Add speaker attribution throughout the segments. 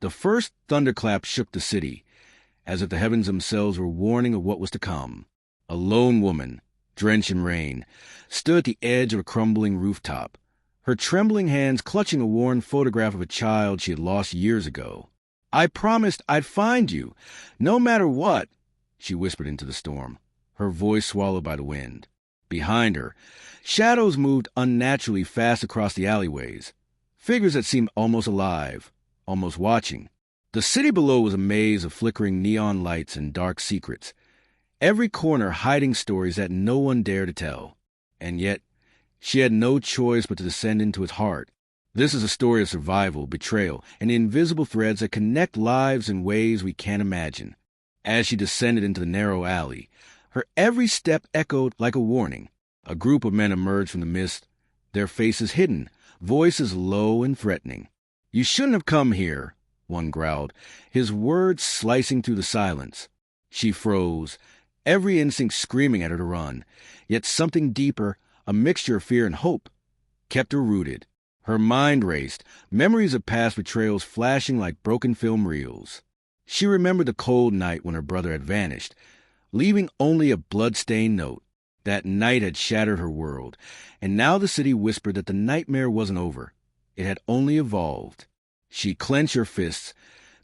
Speaker 1: The first thunderclap shook the city, as if the heavens themselves were warning of what was to come. A lone woman, drenched in rain, stood at the edge of a crumbling rooftop, her trembling hands clutching a worn photograph of a child she had lost years ago. "I promised I'd find you, no matter what," she whispered into the storm, her voice swallowed by the wind. Behind her, shadows moved unnaturally fast across the alleyways, figures that seemed almost alive, almost watching. The city below was a maze of flickering neon lights and dark secrets, every corner hiding stories that no one dared to tell. And yet, she had no choice but to descend into its heart. This is a story of survival, betrayal, and the invisible threads that connect lives in ways we can't imagine. As she descended into the narrow alley, her every step echoed like a warning. A group of men emerged from the mist, their faces hidden, voices low and threatening. "You shouldn't have come here," one growled, his words slicing through the silence. She froze, every instinct screaming at her to run, yet something deeper, a mixture of fear and hope, kept her rooted. Her mind raced, memories of past betrayals flashing like broken film reels. She remembered the cold night when her brother had vanished, leaving only a blood-stained note. That night had shattered her world, and now the city whispered that the nightmare wasn't over. It had only evolved. She clenched her fists,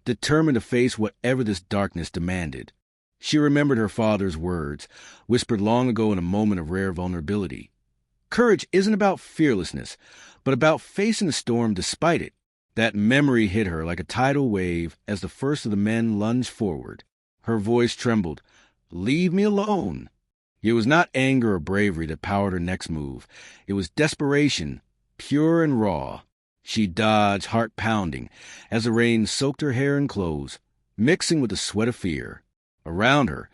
Speaker 1: determined to face whatever this darkness demanded. She remembered her father's words, whispered long ago in a moment of rare vulnerability. Courage isn't about fearlessness, but about facing the storm despite it. That memory hit her like a tidal wave as the first of the men lunged forward. Her voice trembled. "Leave me alone." It was not anger or bravery that powered her next move. It was desperation, pure and raw. She dodged, heart pounding, as the rain soaked her hair and clothes, mixing with the sweat of fear. Around her,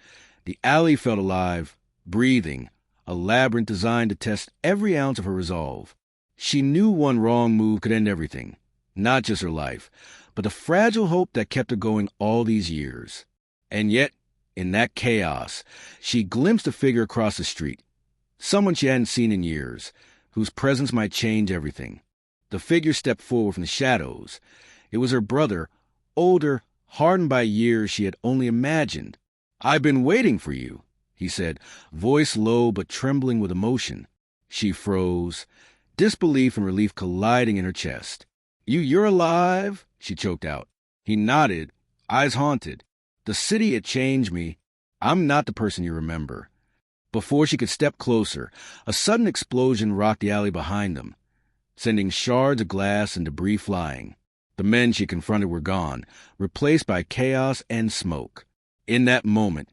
Speaker 1: the alley felt alive, breathing, a labyrinth designed to test every ounce of her resolve. She knew one wrong move could end everything, not just her life, but the fragile hope that kept her going all these years. And yet, in that chaos, she glimpsed a figure across the street, someone she hadn't seen in years, whose presence might change everything. The figure stepped forward from the shadows. It was her brother, older, hardened by years she had only imagined. "I've been waiting for you," he said, voice low but trembling with emotion. She froze, disbelief and relief colliding in her chest. You're alive?" she choked out. He nodded, eyes haunted. "The city had changed me. I'm not the person you remember." Before she could step closer, a sudden explosion rocked the alley behind them, sending shards of glass and debris flying. The men she confronted were gone, replaced by chaos and smoke. In that moment,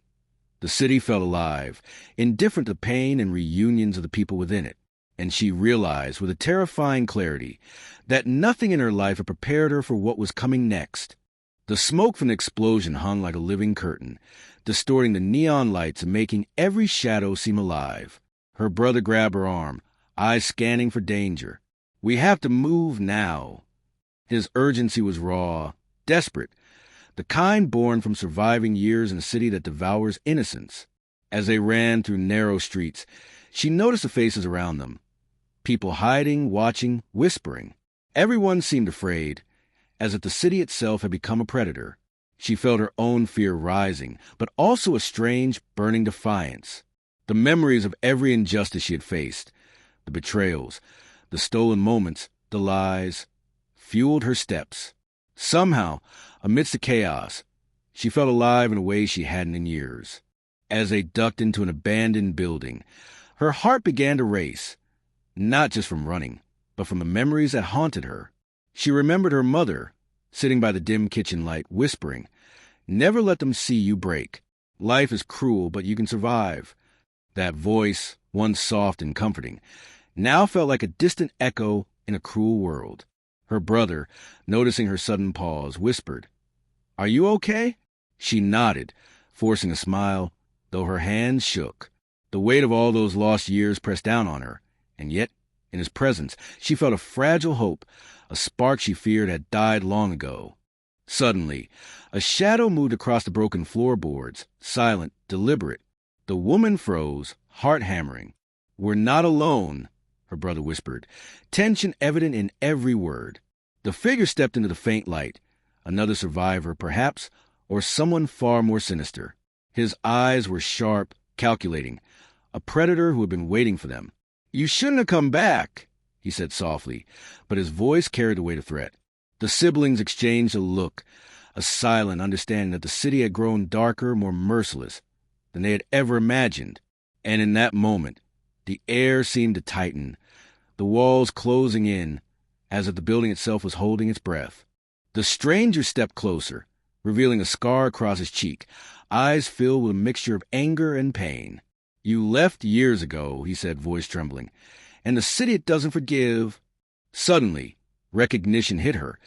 Speaker 1: the city felt alive, indifferent to pain and reunions of the people within it, and she realized with a terrifying clarity that nothing in her life had prepared her for what was coming next. The smoke from the explosion hung like a living curtain, distorting the neon lights and making every shadow seem alive. Her brother grabbed her arm, eyes scanning for danger. "We have to move now." His urgency was raw, desperate, the kind born from surviving years in a city that devours innocence. As they ran through narrow streets, she noticed the faces around them. People hiding, watching, whispering. Everyone seemed afraid, as if the city itself had become a predator. She felt her own fear rising, but also a strange, burning defiance. The memories of every injustice she had faced, the betrayals, the stolen moments, the lies, fueled her steps. Somehow, amidst the chaos, she felt alive in a way she hadn't in years. As they ducked into an abandoned building, her heart began to race, not just from running, but from the memories that haunted her. She remembered her mother, sitting by the dim kitchen light, whispering, "Never let them see you break. Life is cruel, but you can survive." That voice, once soft and comforting, now felt like a distant echo in a cruel world. Her brother, noticing her sudden pause, whispered, "Are you okay?" She nodded, forcing a smile, though her hands shook. The weight of all those lost years pressed down on her, and yet, in his presence, she felt a fragile hope, a spark she feared had died long ago. Suddenly, a shadow moved across the broken floorboards, silent, deliberate. The woman froze, heart hammering. "We're not alone," her brother whispered, tension evident in every word. The figure stepped into the faint light, another survivor, perhaps, or someone far more sinister. His eyes were sharp, calculating, a predator who had been waiting for them. "You shouldn't have come back," he said softly, but his voice carried the weight of threat. The siblings exchanged a look, a silent understanding that the city had grown darker, more merciless than they had ever imagined. And in that moment, the air seemed to tighten, the walls closing in, as if the building itself was holding its breath. The stranger stepped closer, revealing a scar across his cheek, eyes filled with a mixture of anger and pain. "You left years ago," he said, voice trembling, "and the city it doesn't forgive." Suddenly, recognition hit her.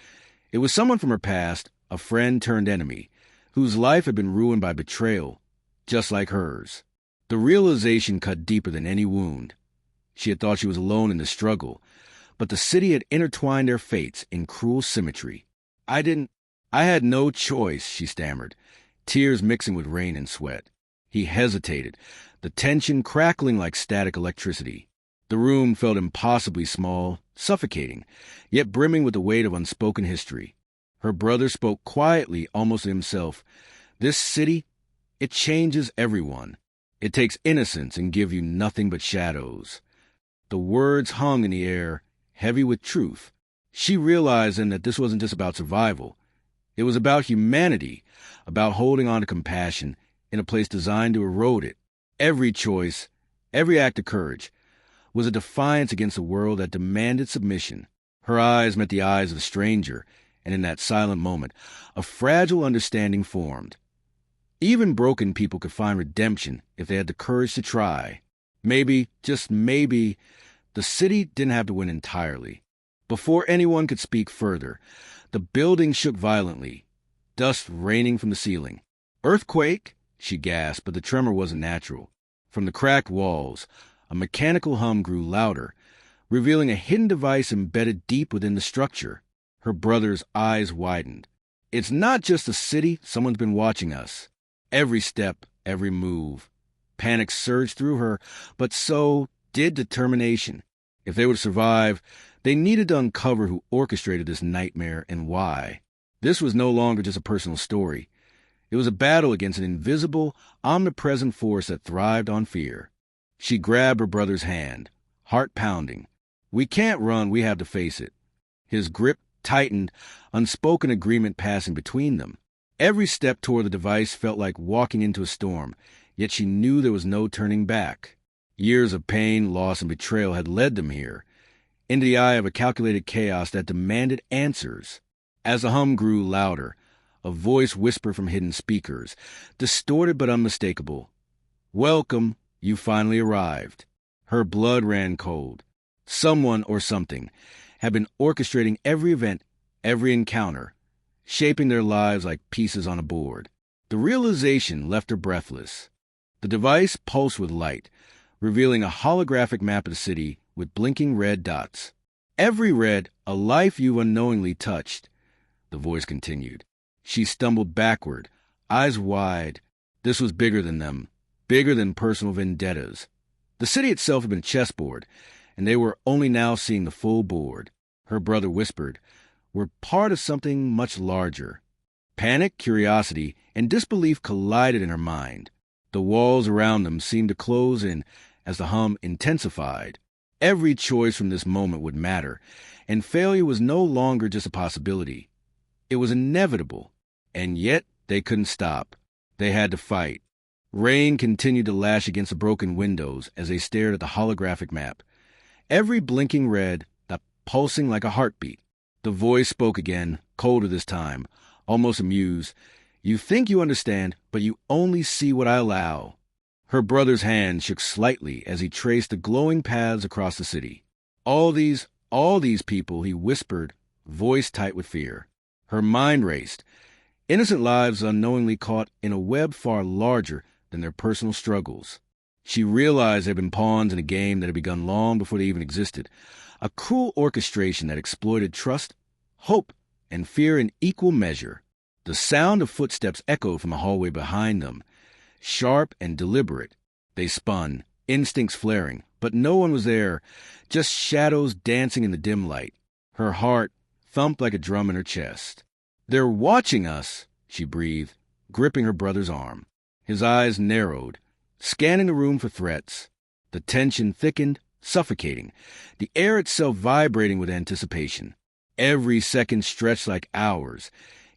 Speaker 1: It was someone from her past, a friend turned enemy, whose life had been ruined by betrayal, just like hers. The realization cut deeper than any wound. She had thought she was alone in the struggle, but the city had intertwined their fates in cruel symmetry. I had no choice," she stammered, tears mixing with rain and sweat. He hesitated, the tension crackling like static electricity. The room felt impossibly small, suffocating, yet brimming with the weight of unspoken history. Her brother spoke quietly, almost to himself. "This city, it changes everyone. It takes innocence and gives you nothing but shadows." The words hung in the air, heavy with truth. She realized then that this wasn't just about survival. It was about humanity, about holding on to compassion in a place designed to erode it. Every choice, every act of courage, was a defiance against a world that demanded submission. Her eyes met the eyes of the stranger, and in that silent moment, a fragile understanding formed. Even broken people could find redemption if they had the courage to try. Maybe, just maybe, the city didn't have to win entirely. Before anyone could speak further, the building shook violently, dust raining from the ceiling. "Earthquake?" she gasped, but the tremor wasn't natural. From the cracked walls, a mechanical hum grew louder, revealing a hidden device embedded deep within the structure. Her brother's eyes widened. "It's not just the city. Someone's been watching us." Every step, every move. Panic surged through her, but so did determination. If they would survive, they needed to uncover who orchestrated this nightmare and why. This was no longer just a personal story. It was a battle against an invisible, omnipresent force that thrived on fear. She grabbed her brother's hand, heart pounding. "We can't run, we have to face it." His grip tightened, unspoken agreement passing between them. Every step toward the device felt like walking into a storm, yet she knew there was no turning back. Years of pain, loss, and betrayal had led them here, into the eye of a calculated chaos that demanded answers. As the hum grew louder, a voice whispered from hidden speakers, distorted but unmistakable. "Welcome, you finally arrived." Her blood ran cold. Someone or something had been orchestrating every event, every encounter, shaping their lives like pieces on a board. The realization left her breathless. The device pulsed with light, revealing a holographic map of the city with blinking red dots. "Every red, a life you've unknowingly touched," the voice continued. She stumbled backward, eyes wide. This was bigger than them, bigger than personal vendettas. The city itself had been a chessboard, and they were only now seeing the full board. Her brother whispered, "We're part of something much larger." Panic, curiosity, and disbelief collided in her mind. The walls around them seemed to close in as the hum intensified. Every choice from this moment would matter, and failure was no longer just a possibility. It was inevitable, and yet they couldn't stop. They had to fight. Rain continued to lash against the broken windows as they stared at the holographic map. Every blinking red, pulsing like a heartbeat. The voice spoke again, colder this time, almost amused. "You think you understand, but you only see what I allow." Her brother's hand shook slightly as he traced the glowing paths across the city. All these people," he whispered, voice tight with fear. Her mind raced. Innocent lives unknowingly caught in a web far larger than their personal struggles. She realized they had been pawns in a game that had begun long before they even existed. A cruel orchestration that exploited trust, hope, and fear in equal measure. The sound of footsteps echoed from the hallway behind them, sharp and deliberate. They spun, instincts flaring, but no one was there, just shadows dancing in the dim light. Her heart thumped like a drum in her chest. "They're watching us," she breathed, gripping her brother's arm. His eyes narrowed, scanning the room for threats. The tension thickened, suffocating, the air itself vibrating with anticipation. Every second stretched like hours,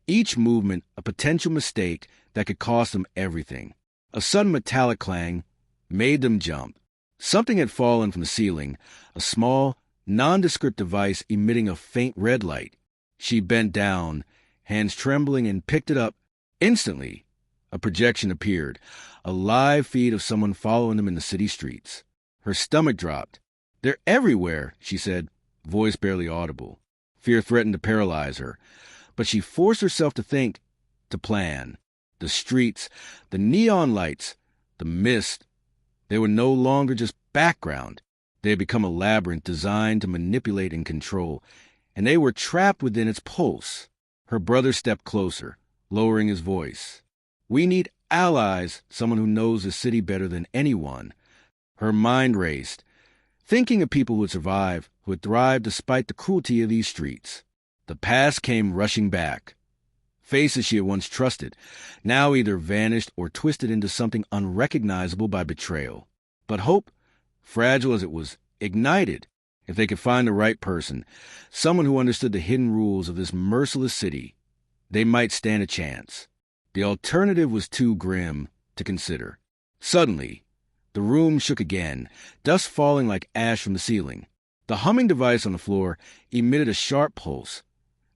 Speaker 1: each movement a potential mistake that could cost them everything. A sudden metallic clang made them jump. Something had fallen from the ceiling, a small, nondescript device emitting a faint red light. She bent down, hands trembling, and picked it up. Instantly, a projection appeared, a live feed of someone following them in the city streets. Her stomach dropped. "They're everywhere," she said, voice barely audible. Fear threatened to paralyze her, but she forced herself to think, to plan. The streets, the neon lights, the mist, they were no longer just background. They had become a labyrinth designed to manipulate and control, and they were trapped within its pulse. Her brother stepped closer, lowering his voice. "We need allies, someone who knows the city better than anyone." Her mind raced, thinking of people who would survive, who would thrive despite the cruelty of these streets. The past came rushing back. Faces she had once trusted, now either vanished or twisted into something unrecognizable by betrayal. But hope, fragile as it was, ignited. If they could find the right person, someone who understood the hidden rules of this merciless city, they might stand a chance. The alternative was too grim to consider. Suddenly, the room shook again, dust falling like ash from the ceiling. The humming device on the floor emitted a sharp pulse,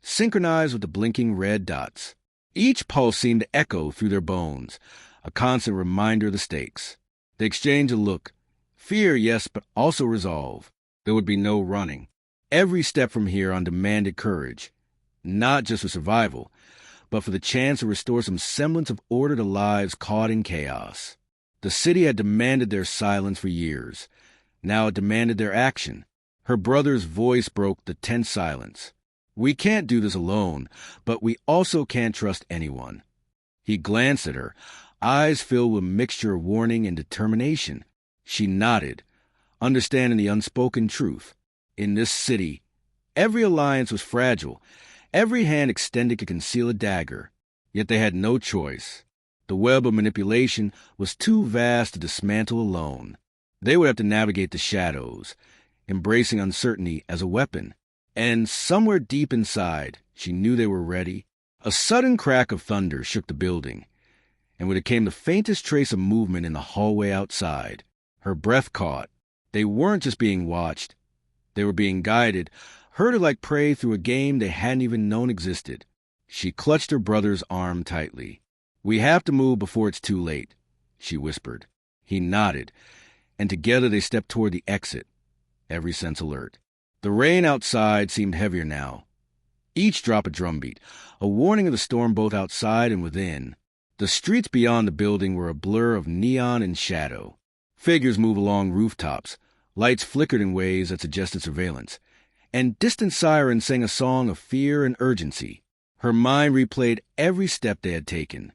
Speaker 1: synchronized with the blinking red dots. Each pulse seemed to echo through their bones, a constant reminder of the stakes. They exchanged a look. Fear, yes, but also resolve. There would be no running. Every step from here on demanded courage, not just for survival, but for the chance to restore some semblance of order to lives caught in chaos. The city had demanded their silence for years. Now it demanded their action. Her brother's voice broke the tense silence. "We can't do this alone, but we also can't trust anyone." He glanced at her, eyes filled with a mixture of warning and determination. She nodded, understanding the unspoken truth. In this city, every alliance was fragile. Every hand extended could conceal a dagger. Yet they had no choice. The web of manipulation was too vast to dismantle alone. They would have to navigate the shadows, embracing uncertainty as a weapon. And somewhere deep inside, she knew they were ready. A sudden crack of thunder shook the building, and when it came the faintest trace of movement in the hallway outside, her breath caught. They weren't just being watched. They were being guided, herded like prey through a game they hadn't even known existed. She clutched her brother's arm tightly. "We have to move before it's too late," she whispered. He nodded, and together they stepped toward the exit, every sense alert. The rain outside seemed heavier now. Each drop a drumbeat, a warning of the storm both outside and within. The streets beyond the building were a blur of neon and shadow. Figures moved along rooftops, lights flickered in ways that suggested surveillance, and distant sirens sang a song of fear and urgency. Her mind replayed every step they had taken.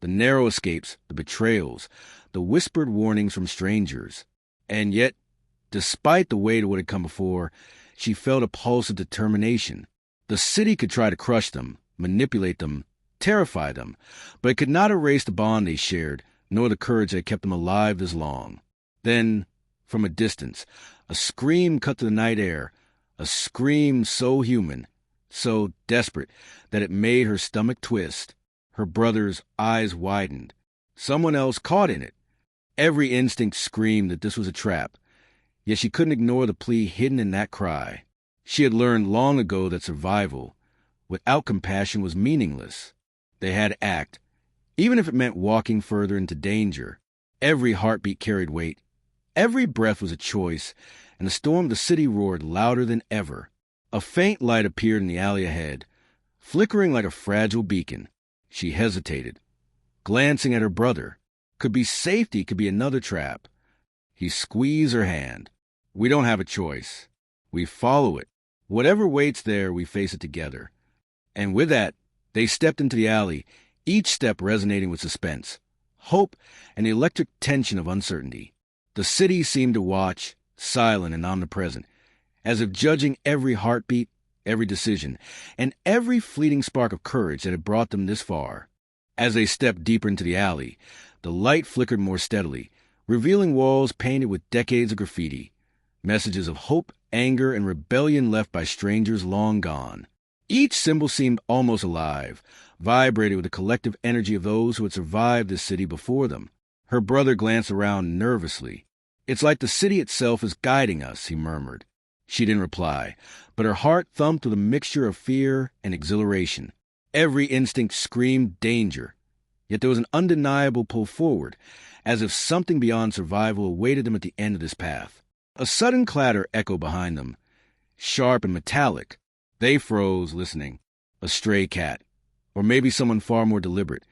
Speaker 1: The narrow escapes, the betrayals, the whispered warnings from strangers. And yet, despite the weight of what had come before, she felt a pulse of determination. The city could try to crush them, manipulate them, terrify them, but it could not erase the bond they shared, nor the courage that had kept them alive this long. Then, from a distance, a scream cut to the night air, a scream so human, so desperate, that it made her stomach twist. Her brother's eyes widened. Someone else caught in it. Every instinct screamed that this was a trap, yet she couldn't ignore the plea hidden in that cry. She had learned long ago that survival, without compassion, was meaningless. They had to act, even if it meant walking further into danger. Every heartbeat carried weight. Every breath was a choice, and the storm of the city roared louder than ever. A faint light appeared in the alley ahead, flickering like a fragile beacon. She hesitated, glancing at her brother. Could be safety, could be another trap. He squeezed her hand. "We don't have a choice. We follow it. Whatever waits there, we face it together." And with that, they stepped into the alley, each step resonating with suspense, hope, and the electric tension of uncertainty. The city seemed to watch, silent and omnipresent, as if judging every heartbeat, every decision, and every fleeting spark of courage that had brought them this far. As they stepped deeper into the alley, the light flickered more steadily, revealing walls painted with decades of graffiti, messages of hope, anger, and rebellion left by strangers long gone. Each symbol seemed almost alive, vibrated with the collective energy of those who had survived this city before them. Her brother glanced around nervously. "It's like the city itself is guiding us," he murmured. She didn't reply, but her heart thumped with a mixture of fear and exhilaration. Every instinct screamed danger, yet there was an undeniable pull forward, as if something beyond survival awaited them at the end of this path. A sudden clatter echoed behind them, sharp and metallic. They froze, listening. A stray cat, or maybe someone far more deliberate,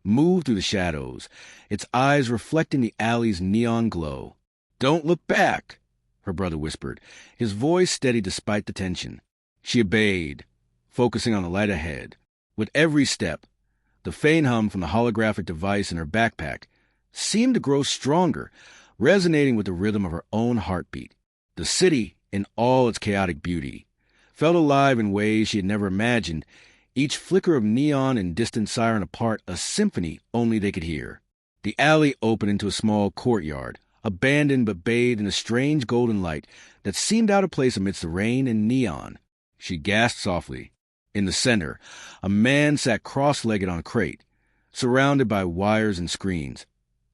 Speaker 1: moved through the shadows, its eyes reflecting the alley's neon glow. "Don't look back," her brother whispered, his voice steady despite the tension. She obeyed, focusing on the light ahead. With every step, the faint hum from the holographic device in her backpack seemed to grow stronger, resonating with the rhythm of her own heartbeat. The city, in all its chaotic beauty, felt alive in ways she had never imagined, each flicker of neon and distant siren a part a symphony only they could hear. The alley opened into a small courtyard, abandoned but bathed in a strange golden light that seemed out of place amidst the rain and neon. She gasped softly. In the center, a man sat cross-legged on a crate, surrounded by wires and screens,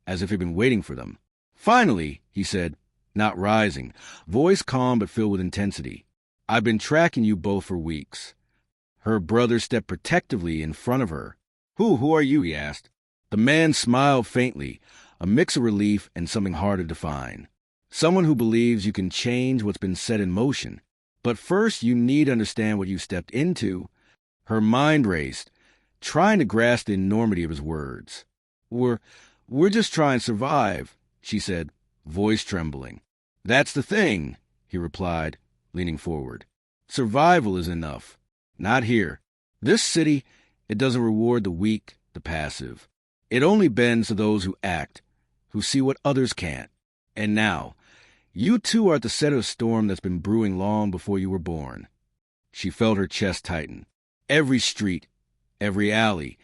Speaker 1: as if he'd been waiting for them. "Finally," he said, not rising, voice calm but filled with intensity. "I've been tracking you both for weeks." Her brother stepped protectively in front of her. Who are you?" he asked. The man smiled faintly, a mix of relief and something hard to define. "Someone who believes you can change what's been set in motion. But first you need to understand what you stepped into." Her mind raced, trying to grasp the enormity of his words. We're just trying to survive," she said, voice trembling. "That's the thing," he replied, leaning forward. "Survival is enough. Not here. This city, it doesn't reward the weak, the passive. It only bends to those who act, who see what others can't. And now, you two are at the center of a storm that's been brewing long before you were born." She felt her chest tighten. Every street, every alley,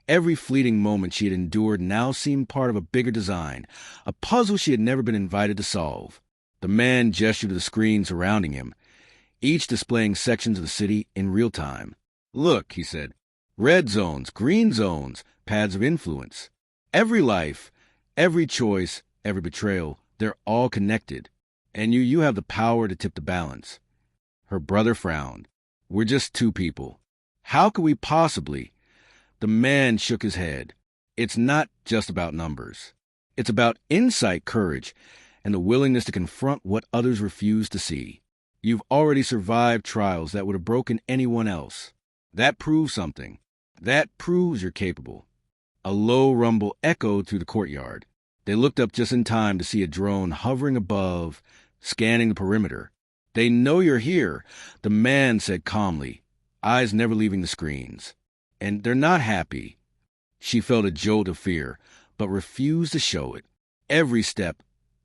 Speaker 1: every fleeting moment she had endured now seemed part of a bigger design, a puzzle she had never been invited to solve. The man gestured to the screens surrounding him, each displaying sections of the city in real time. "Look," he said, "red zones, green zones, paths of influence. Every life, every choice, every betrayal, they're all connected. And you have the power to tip the balance." Her brother frowned. "We're just two people. How could we possibly?" The man shook his head. "It's not just about numbers. It's about insight, courage, and the willingness to confront what others refuse to see. You've already survived trials that would have broken anyone else. That proves something. That proves you're capable." A low rumble echoed through the courtyard. They looked up just in time to see a drone hovering above, scanning the perimeter. "They know you're here," the man said calmly, eyes never leaving the screens. "And they're not happy." She felt a jolt of fear, but refused to show it. Every step,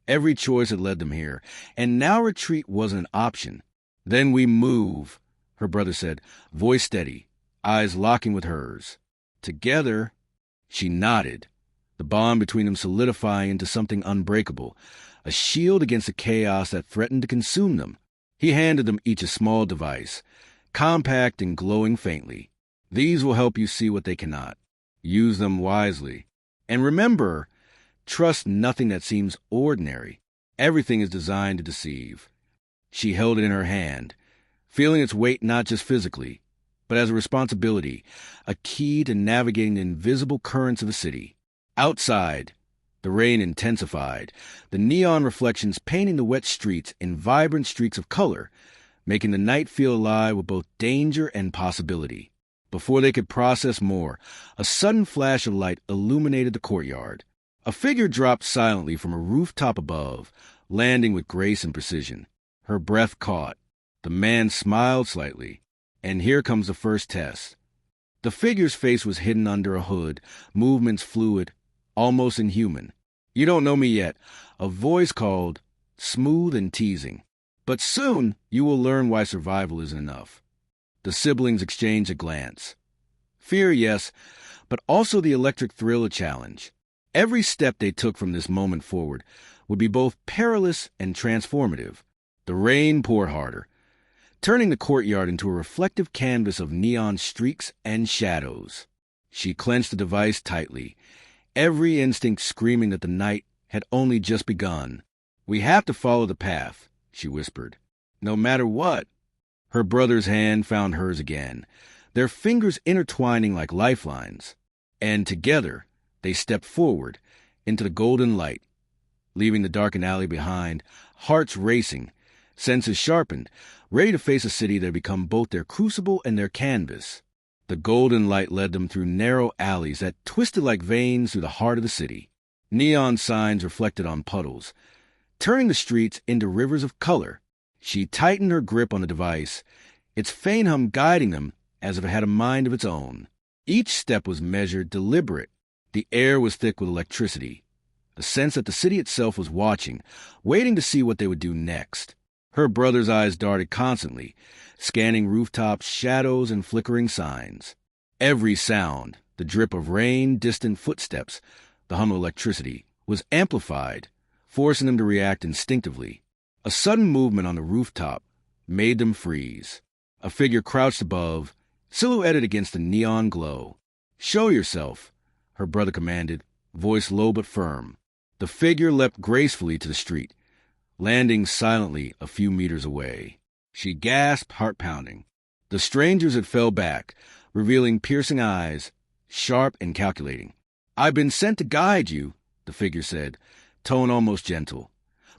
Speaker 1: every choice had led them here, and now retreat wasn't an option. "Then we move," her brother said, voice steady, eyes locking with hers. "Together." She nodded, the bond between them solidifying into something unbreakable, a shield against the chaos that threatened to consume them. He handed them each a small device, compact and glowing faintly. "These will help you see what they cannot. Use them wisely. And remember, trust nothing that seems ordinary. Everything is designed to deceive." She held it in her hand, feeling its weight not just physically, but as a responsibility, a key to navigating the invisible currents of a city. Outside, the rain intensified, the neon reflections painting the wet streets in vibrant streaks of color, making the night feel alive with both danger and possibility. Before they could process more, a sudden flash of light illuminated the courtyard. A figure dropped silently from a rooftop above, landing with grace and precision. Her breath caught. The man smiled slightly. "And here comes the first test." The figure's face was hidden under a hood, movements fluid, almost inhuman. "You don't know me yet," a voice called, smooth and teasing. "But soon you will learn why survival isn't enough." The siblings exchanged a glance. Fear, yes, but also the electric thrill of challenge. Every step they took from this moment forward would be both perilous and transformative. The rain poured harder, turning the courtyard into a reflective canvas of neon streaks and shadows. She clenched the device tightly, every instinct screaming that the night had only just begun. "We have to follow the path," she whispered. "No matter what." Her brother's hand found hers again, their fingers intertwining like lifelines. And together, they stepped forward into the golden light, leaving the darkened alley behind, hearts racing, senses sharpened, ready to face a city that had become both their crucible and their canvas. The golden light led them through narrow alleys that twisted like veins through the heart of the city. Neon signs reflected on puddles, turning the streets into rivers of color. She tightened her grip on the device, its faint hum guiding them as if it had a mind of its own. Each step was measured, deliberate. The air was thick with electricity, a sense that the city itself was watching, waiting to see what they would do next. Her brother's eyes darted constantly, scanning rooftops, shadows, and flickering signs. Every sound, the drip of rain, distant footsteps, the hum of electricity, was amplified, forcing them to react instinctively. A sudden movement on the rooftop made them freeze. A figure crouched above, silhouetted against the neon glow. "Show yourself," her brother commanded, voice low but firm. The figure leapt gracefully to the street, landing silently a few meters away. She gasped, heart pounding. The strangers had fell back, revealing piercing eyes, sharp and calculating. "I've been sent to guide you," the figure said, tone almost gentle.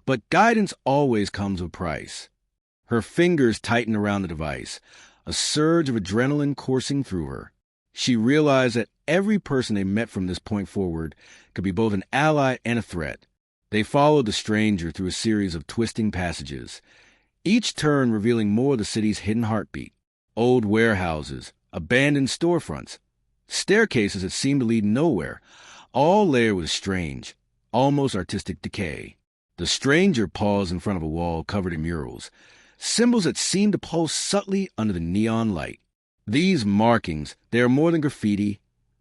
Speaker 1: "But guidance always comes with a price." Her fingers tightened around the device, a surge of adrenaline coursing through her. She realized that every person they met from this point forward could be both an ally and a threat. They followed the stranger through a series of twisting passages, each turn revealing more of the city's hidden heartbeat. Old warehouses, abandoned storefronts, staircases that seemed to lead nowhere, all layered with strange, almost artistic decay. The stranger paused in front of a wall covered in murals, symbols that seemed to pulse subtly under the neon light. "These markings, they are more than graffiti,"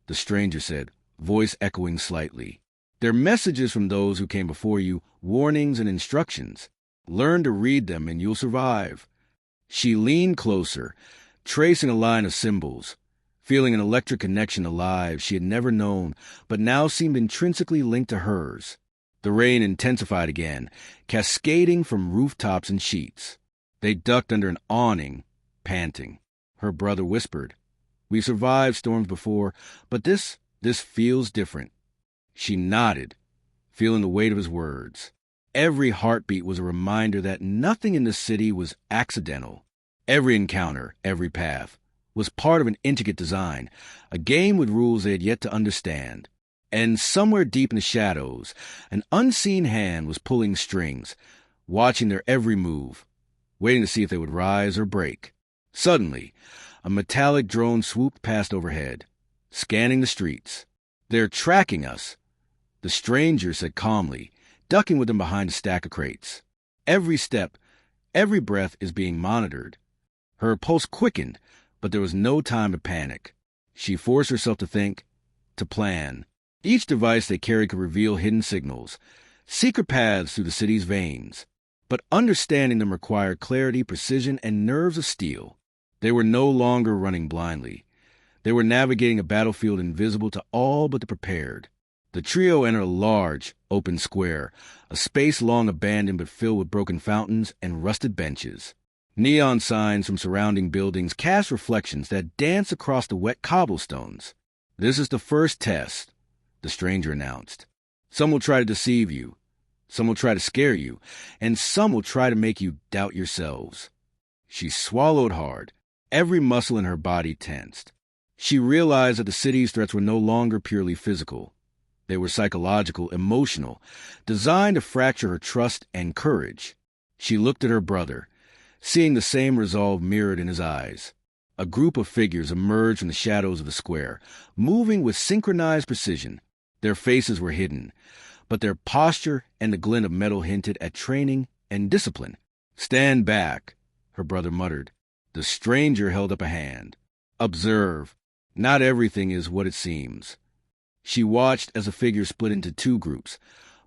Speaker 1: the stranger said, voice echoing slightly. "They're messages from those who came before you, warnings and instructions. Learn to read them and you'll survive." She leaned closer, tracing a line of symbols, feeling an electric connection to lives she had never known but now seemed intrinsically linked to hers. The rain intensified again, cascading from rooftops and sheets. They ducked under an awning, panting. Her brother whispered, "We've survived storms before, but this feels different." She nodded, feeling the weight of his words. Every heartbeat was a reminder that nothing in the city was accidental. Every encounter, every path, was part of an intricate design, a game with rules they had yet to understand. And somewhere deep in the shadows, an unseen hand was pulling strings, watching their every move, waiting to see if they would rise or break. Suddenly, a metallic drone swooped past overhead, scanning the streets. "They're tracking us," the stranger said calmly, ducking with them behind a stack of crates. "Every step, every breath is being monitored." Her pulse quickened, but there was no time to panic. She forced herself to think, to plan. Each device they carried could reveal hidden signals, secret paths through the city's veins. But understanding them required clarity, precision, and nerves of steel. They were no longer running blindly. They were navigating a battlefield invisible to all but the prepared. The trio entered a large, open square, a space long abandoned but filled with broken fountains and rusted benches. Neon signs from surrounding buildings cast reflections that danced across the wet cobblestones. "This is the first test," the stranger announced. "Some will try to deceive you. Some will try to scare you, and some will try to make you doubt yourselves." She swallowed hard, every muscle in her body tensed. She realized that the city's threats were no longer purely physical. They were psychological, emotional, designed to fracture her trust and courage. She looked at her brother, seeing the same resolve mirrored in his eyes. A group of figures emerged from the shadows of the square, moving with synchronized precision. Their faces were hidden, but their posture and the glint of metal hinted at training and discipline. "Stand back," her brother muttered. The stranger held up a hand. Observe. Not everything is what it seems. She watched as the figure split into two groups.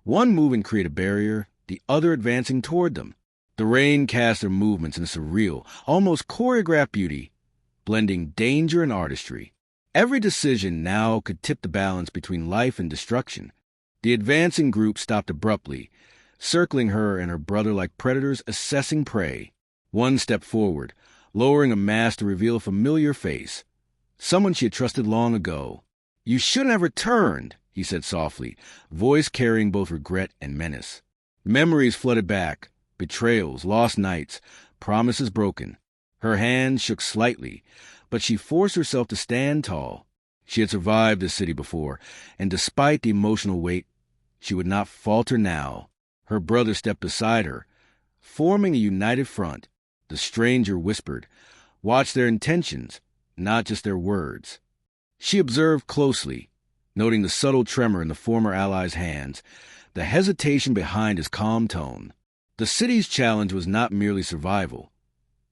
Speaker 1: One moving created a barrier, the other advancing toward them. The rain cast their movements in a surreal, almost choreographed beauty, blending danger and artistry. Every decision now could tip the balance between life and destruction. The advancing group stopped abruptly, circling her and her brother like predators assessing prey. One stepped forward, lowering a mask to reveal a familiar face, someone she had trusted long ago. "You shouldn't have returned," he said softly, voice carrying both regret and menace. Memories flooded back, betrayals, lost nights, promises broken. Her hand shook slightly, but she forced herself to stand tall. She had survived this city before, and despite the emotional weight, she would not falter now. Her brother stepped beside her, forming a united front. The stranger whispered, "Watch their intentions, not just their words." She observed closely, noting the subtle tremor in the former ally's hands, the hesitation behind his calm tone. The city's challenge was not merely survival.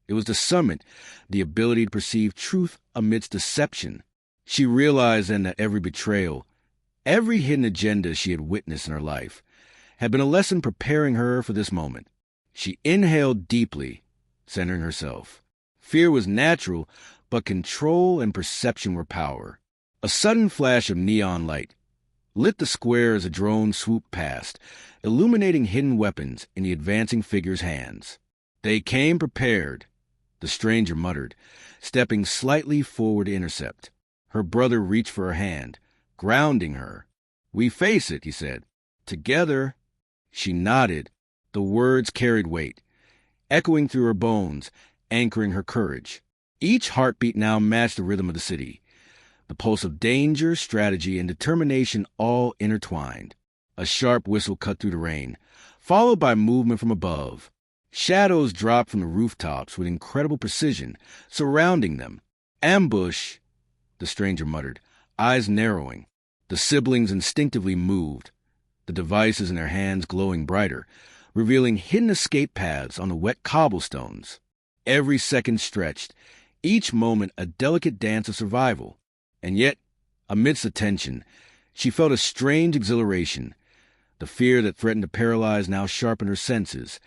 Speaker 1: It was to summit the ability to perceive truth amidst deception. She realized then that every betrayal, every hidden agenda she had witnessed in her life, had been a lesson preparing her for this moment. She inhaled deeply, centering herself. Fear was natural, but control and perception were power. A sudden flash of neon light lit the square as a drone swooped past, illuminating hidden weapons in the advancing figure's hands. "They came prepared," the stranger muttered, stepping slightly forward to intercept. Her brother reached for her hand, grounding her. "We face it," he said. "Together." She nodded. The words carried weight, echoing through her bones, anchoring her courage. Each heartbeat now matched the rhythm of the city, the pulse of danger, strategy, and determination all intertwined. A sharp whistle cut through the rain, followed by movement from above. Shadows dropped from the rooftops with incredible precision, surrounding them. "Ambush," the stranger muttered, eyes narrowing. The siblings instinctively moved, the devices in their hands glowing brighter, revealing hidden escape paths on the wet cobblestones. Every second stretched, each moment a delicate dance of survival. And yet, amidst the tension, she felt a strange exhilaration. The fear that threatened to paralyze now sharpened her senses,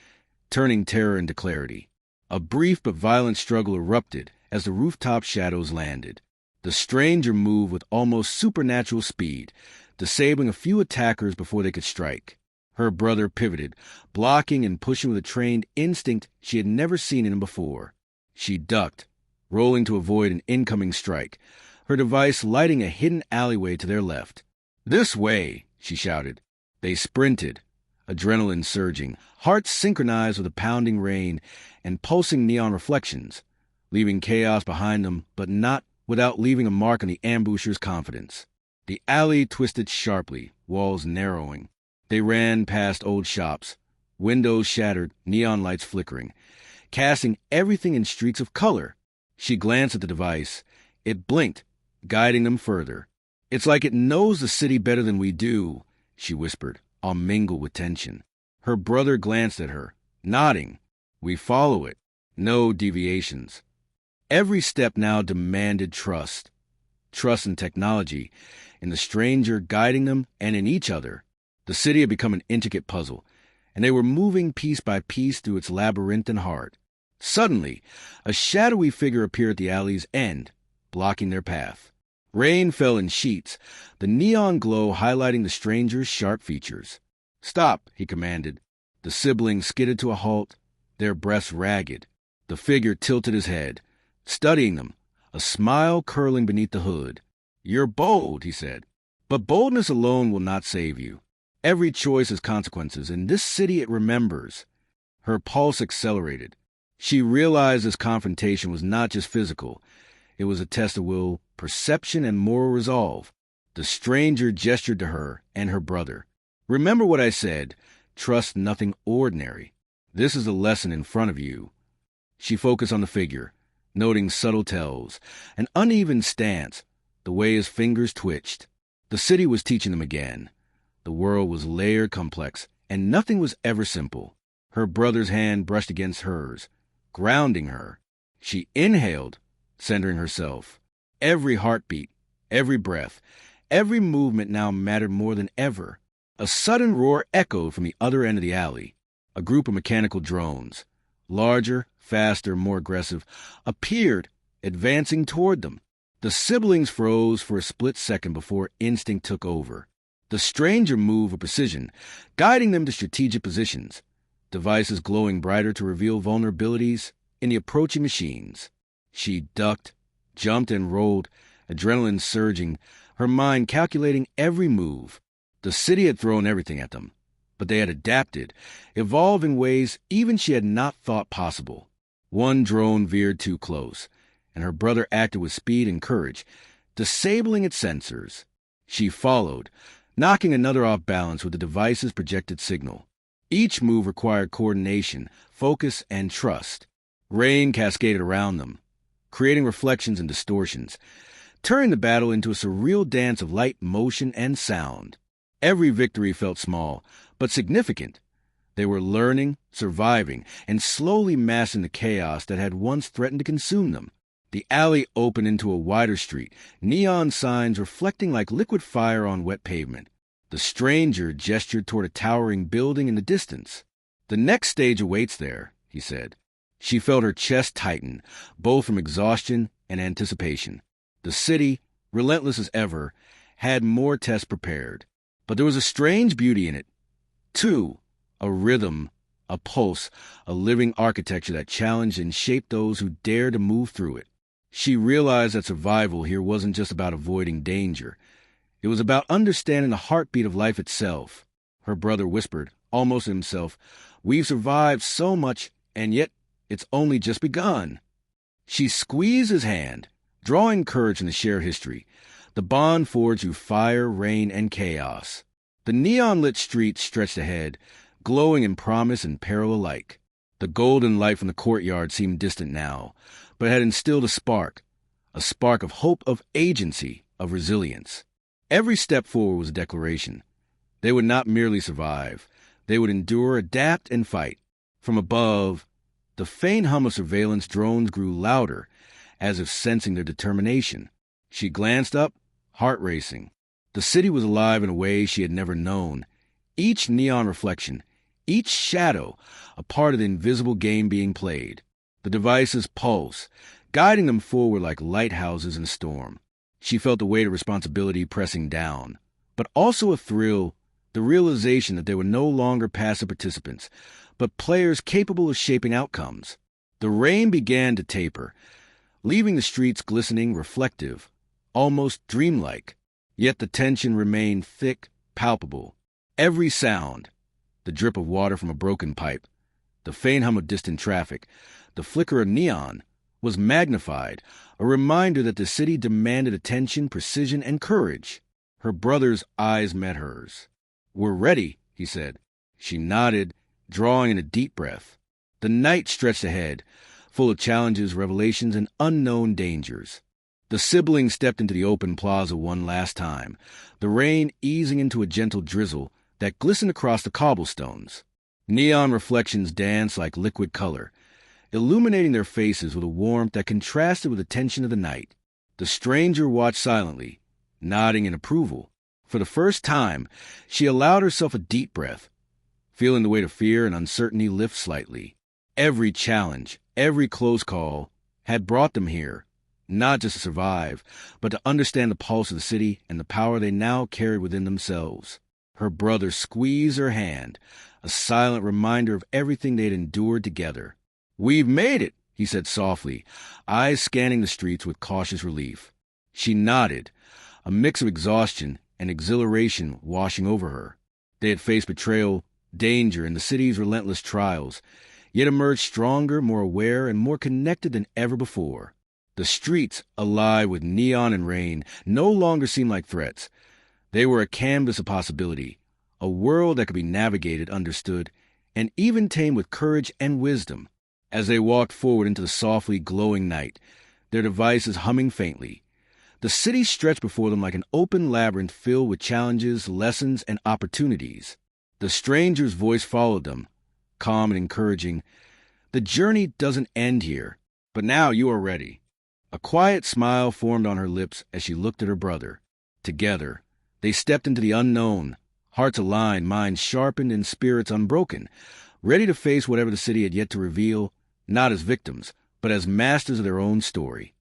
Speaker 1: turning terror into clarity. A brief but violent struggle erupted as the rooftop shadows landed. The stranger moved with almost supernatural speed, disabling a few attackers before they could strike. Her brother pivoted, blocking and pushing with a trained instinct she had never seen in him before. She ducked, rolling to avoid an incoming strike, her device lighting a hidden alleyway to their left. "This way," she shouted. They sprinted, adrenaline surging, hearts synchronized with the pounding rain and pulsing neon reflections, leaving chaos behind them, but not without leaving a mark on the ambushers' confidence. The alley twisted sharply, walls narrowing. They ran past old shops, windows shattered, neon lights flickering, casting everything in streaks of color. She glanced at the device. It blinked, guiding them further. "It's like it knows the city better than we do," she whispered, all mingled with tension. Her brother glanced at her, nodding. "We follow it. No deviations." Every step now demanded trust. Trust in technology, in the stranger guiding them, and in each other. The city had become an intricate puzzle, and they were moving piece by piece through its labyrinthine heart. Suddenly, a shadowy figure appeared at the alley's end, blocking their path. Rain fell in sheets, the neon glow highlighting the stranger's sharp features. "Stop," he commanded. The siblings skidded to a halt, their breaths ragged. The figure tilted his head, studying them, a smile curling beneath the hood. "You're bold," he said, "but boldness alone will not save you. Every choice has consequences. In this city it remembers." Her pulse accelerated. She realized this confrontation was not just physical. It was a test of will, perception, and moral resolve. The stranger gestured to her and her brother. "Remember what I said. Trust nothing ordinary. This is the lesson in front of you." She focused on the figure, noting subtle tells, an uneven stance, the way his fingers twitched. The city was teaching them again. The world was layered, complex, and nothing was ever simple. Her brother's hand brushed against hers, grounding her. She inhaled, centering herself. Every heartbeat, every breath, every movement now mattered more than ever. A sudden roar echoed from the other end of the alley. A group of mechanical drones, larger, faster, more aggressive, appeared, advancing toward them. The siblings froze for a split second before instinct took over. The stranger moved with precision, guiding them to strategic positions, devices glowing brighter to reveal vulnerabilities in the approaching machines. She ducked, jumped, and rolled, adrenaline surging, her mind calculating every move. The city had thrown everything at them, but they had adapted, evolved in ways even she had not thought possible. One drone veered too close, and her brother acted with speed and courage, disabling its sensors. She followed, knocking another off balance with the device's projected signal. Each move required coordination, focus, and trust. Rain cascaded around them, creating reflections and distortions, turning the battle into a surreal dance of light, motion, and sound. Every victory felt small, but significant. They were learning, surviving, and slowly mastering the chaos that had once threatened to consume them. The alley opened into a wider street, neon signs reflecting like liquid fire on wet pavement. The stranger gestured toward a towering building in the distance. "The next stage awaits there," he said. She felt her chest tighten, both from exhaustion and anticipation. The city, relentless as ever, had more tests prepared. But there was a strange beauty in it, too. A rhythm, a pulse, a living architecture that challenged and shaped those who dared to move through it. She realized that survival here wasn't just about avoiding danger. It was about understanding the heartbeat of life itself. Her brother whispered, almost to himself, "We've survived so much, and yet it's only just begun." She squeezed his hand, drawing courage from the shared history. The bond forged through fire, rain, and chaos. The neon-lit streets stretched ahead, glowing in promise and peril alike. The golden light from the courtyard seemed distant now, but had instilled a spark of hope, of agency, of resilience. Every step forward was a declaration. They would not merely survive. They would endure, adapt, and fight. From above, the faint hum of surveillance drones grew louder, as if sensing their determination. She glanced up, heart racing. The city was alive in a way she had never known. Each neon reflection, each shadow, a part of the invisible game being played. The devices pulse, guiding them forward like lighthouses in a storm. She felt the weight of responsibility pressing down, but also a thrill, the realization that they were no longer passive participants, but players capable of shaping outcomes. The rain began to taper, leaving the streets glistening, reflective, almost dreamlike. Yet the tension remained thick, palpable. Every sound, the drip of water from a broken pipe, the faint hum of distant traffic, the flicker of neon, was magnified, a reminder that the city demanded attention, precision, and courage. Her brother's eyes met hers. "We're ready," he said. She nodded, drawing in a deep breath. The night stretched ahead, full of challenges, revelations, and unknown dangers. The siblings stepped into the open plaza one last time, the rain easing into a gentle drizzle that glistened across the cobblestones. Neon reflections danced like liquid color, illuminating their faces with a warmth that contrasted with the tension of the night. The stranger watched silently, nodding in approval. For the first time, she allowed herself a deep breath, feeling the weight of fear and uncertainty lift slightly. Every challenge, every close call had brought them here, not just to survive, but to understand the pulse of the city and the power they now carried within themselves. Her brother squeezed her hand, a silent reminder of everything they had endured together. "We've made it," he said softly, eyes scanning the streets with cautious relief. She nodded, a mix of exhaustion and exhilaration washing over her. They had faced betrayal, danger, and the city's relentless trials, yet emerged stronger, more aware, and more connected than ever before. The streets, alive with neon and rain, no longer seemed like threats. They were a canvas of possibility, a world that could be navigated, understood, and even tamed with courage and wisdom. As they walked forward into the softly glowing night, their devices humming faintly, the city stretched before them like an open labyrinth filled with challenges, lessons, and opportunities. The stranger's voice followed them, calm and encouraging. "The journey doesn't end here. But now you are ready." A quiet smile formed on her lips as she looked at her brother. Together, they stepped into the unknown, hearts aligned, minds sharpened, and spirits unbroken, ready to face whatever the city had yet to reveal, not as victims, but as masters of their own story.